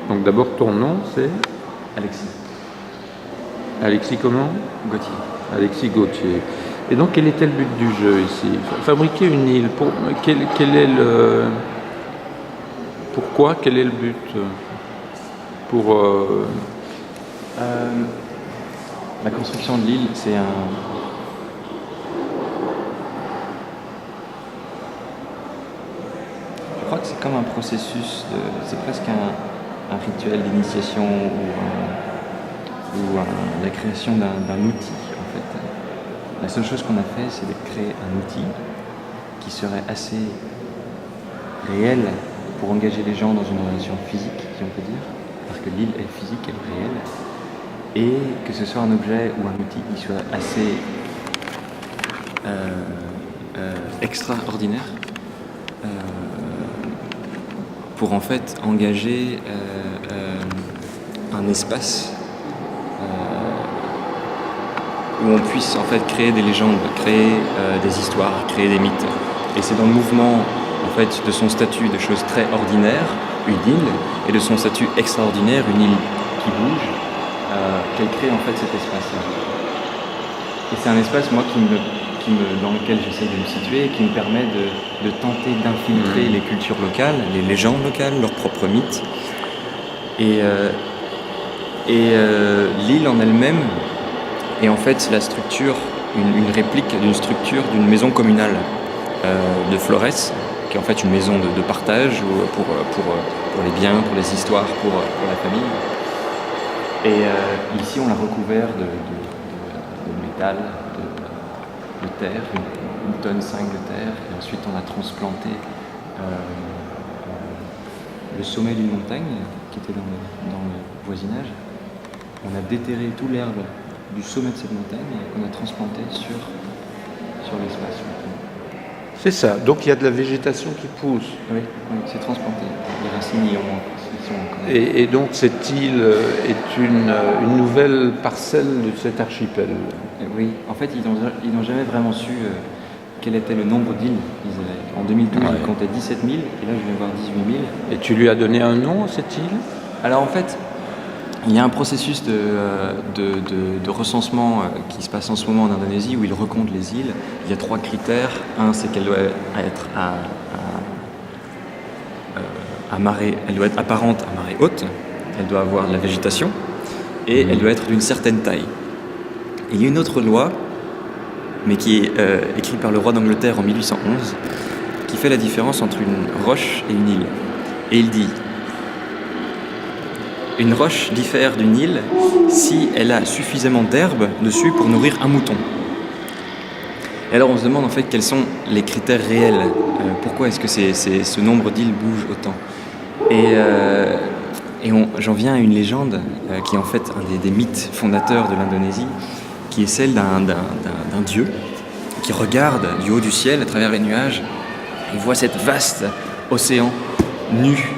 Donc d'abord ton nom c'est Alexis Alexis comment? Gauthier. Alexis Gauthier. Et donc quel était le but du jeu ici? Fabriquer une île, quel est le... Pourquoi? Quel est le but? Pour... La construction de l'île, c'est Je crois que c'est comme un processus, c'est presque un rituel d'initiation ou la création d'un outil en fait. La seule chose qu'on a fait, c'est de créer un outil qui serait assez réel pour engager les gens dans une relation physique, si on peut dire, parce que l'île est physique, elle est réelle, et que ce soit un objet ou un outil qui soit assez extraordinaire pour en fait engager un espace où on puisse en fait créer des légendes, créer des histoires, créer des mythes. Et c'est dans le mouvement en fait de son statut de choses très ordinaires, une île, et de son statut extraordinaire, une île qui bouge, qu'elle crée en fait cet espace-là. Et c'est un espace moi dans lequel j'essaie de me situer, qui me permet de tenter d'infiltrer les cultures locales, les légendes locales, leurs propres mythes. Et l'île en elle-même est en fait la structure, une réplique d'une structure d'une maison communale de Flores, qui est en fait une maison de partage pour les biens, pour les histoires, pour la famille. Et ici on l'a recouvert de métal, de terre, une tonne 5 de terre, et ensuite on a transplanté le sommet d'une montagne qui était dans le voisinage. On a déterré tout l'herbe du sommet de cette montagne et qu'on a transplanté sur l'espace. C'est ça, donc il y a de la végétation qui pousse. Oui, c'est transplanté. Les racines y sont encore. Et donc cette île est une nouvelle parcelle de cet archipel. Oui, en fait ils n'ont jamais vraiment su quel était le nombre d'îles qu'ils avaient. En 2012 ils comptaient 17 000 et là je viens voir 18 000. Et tu lui as donné un nom à cette île? Alors en fait, il y a un processus de recensement qui se passe en ce moment en Indonésie où ils recomptent les îles. Il y a 3 critères. Un, c'est qu'elle doit être elle doit être apparente à marée haute, elle doit avoir de la végétation et elle doit être d'une certaine taille. Et il y a une autre loi, mais qui est écrite par le roi d'Angleterre en 1811, qui fait la différence entre une roche et une île. Et il dit: une roche diffère d'une île si elle a suffisamment d'herbe dessus pour nourrir un mouton. Et alors on se demande en fait quels sont les critères réels. Pourquoi est-ce que ce nombre d'îles bouge autant? Et j'en viens à une légende qui est en fait un des mythes fondateurs de l'Indonésie, qui est celle d'un dieu qui regarde du haut du ciel à travers les nuages. Il voit cette vaste océan nu,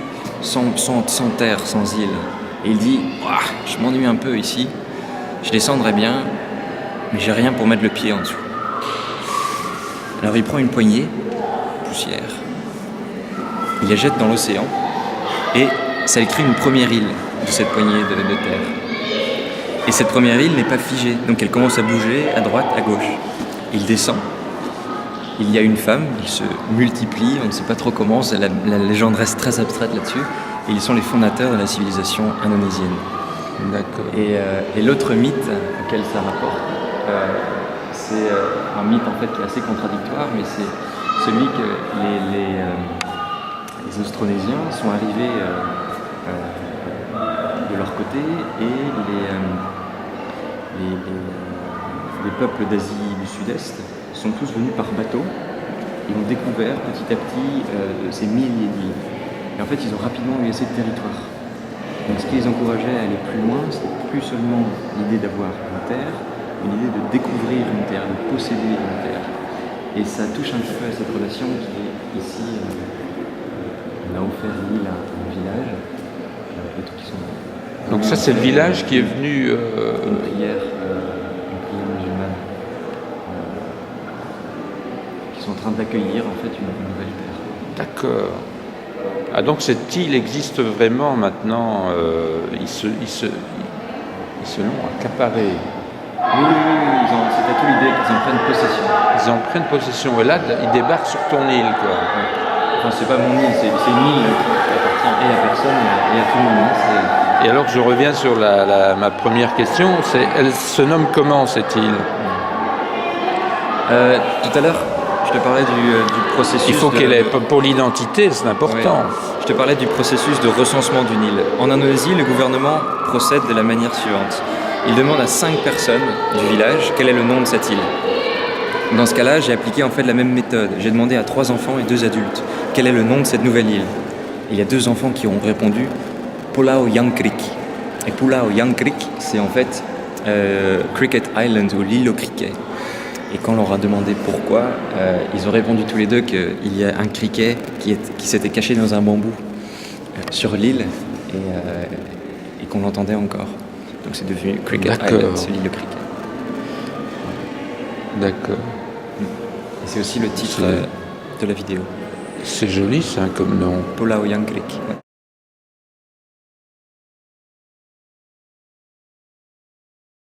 sans terre, sans île. Et il dit: je m'ennuie un peu ici, je descendrai bien, mais j'ai rien pour mettre le pied en dessous. Alors il prend une poignée de poussière, il la jette dans l'océan, et ça crée une première île de cette poignée de terre. Et cette première île n'est pas figée, donc elle commence à bouger à droite, à gauche. Il descend, il y a une femme, ils se multiplient, on ne sait pas trop comment, la légende reste très abstraite là-dessus, et ils sont les fondateurs de la civilisation indonésienne. D'accord. Et l'autre mythe auquel ça rapporte, c'est un mythe en fait qui est assez contradictoire, mais c'est celui que les Austronésiens sont arrivés de leur côté et les peuples d'Asie du Sud-Est sont tous venus par bateau et ont découvert petit à petit ces milliers d'îles. Et en fait, ils ont rapidement eu assez de territoire. Donc, ce qui les encourageait à aller plus loin, c'était plus seulement l'idée d'avoir une terre, mais l'idée de découvrir une terre, de posséder une terre. Et ça touche un petit peu à cette relation qui est ici. On a offert l'île à un village. Donc ça, c'est le village qui est venu... Une prière musulmane. Qui sont en train d'accueillir en fait une nouvelle terre. D'accord. Ah, donc cette île existe vraiment maintenant, ils se l'ont accaparée. C'était tout l'idée qu'ils en prennent possession. Ils en prennent possession, et là, ils débarquent sur ton île, quoi. Enfin, c'est pas mon île, c'est une île qui appartient et à personne et à tout le monde. Et alors, je reviens sur ma première question, elle se nomme comment, cette île? Tout à l'heure, je te parlais du processus... Il faut qu'elle ait, pour l'identité, c'est important. Oui. Je te parlais du processus de recensement d'une île. En Indonésie, le gouvernement procède de la manière suivante. Il demande à 5 personnes du village quel est le nom de cette île. Dans ce cas-là, j'ai appliqué en fait la même méthode. J'ai demandé à 3 enfants et 2 adultes quel est le nom de cette nouvelle île. Il y a 2 enfants qui ont répondu Pulau Yangkrik. Et Pulau Yangkrik, c'est en fait Cricket Island ou l'île au cricket. Et quand on leur a demandé pourquoi, ils ont répondu tous les deux qu'il y a un criquet qui s'était caché dans un bambou sur l'île et qu'on l'entendait encore. Donc c'est devenu Cricket Island, c'est l'île au cricket. D'accord. Et c'est aussi le titre de la vidéo. C'est joli, ça, comme nom. Pulau Yangkrik. Ouais.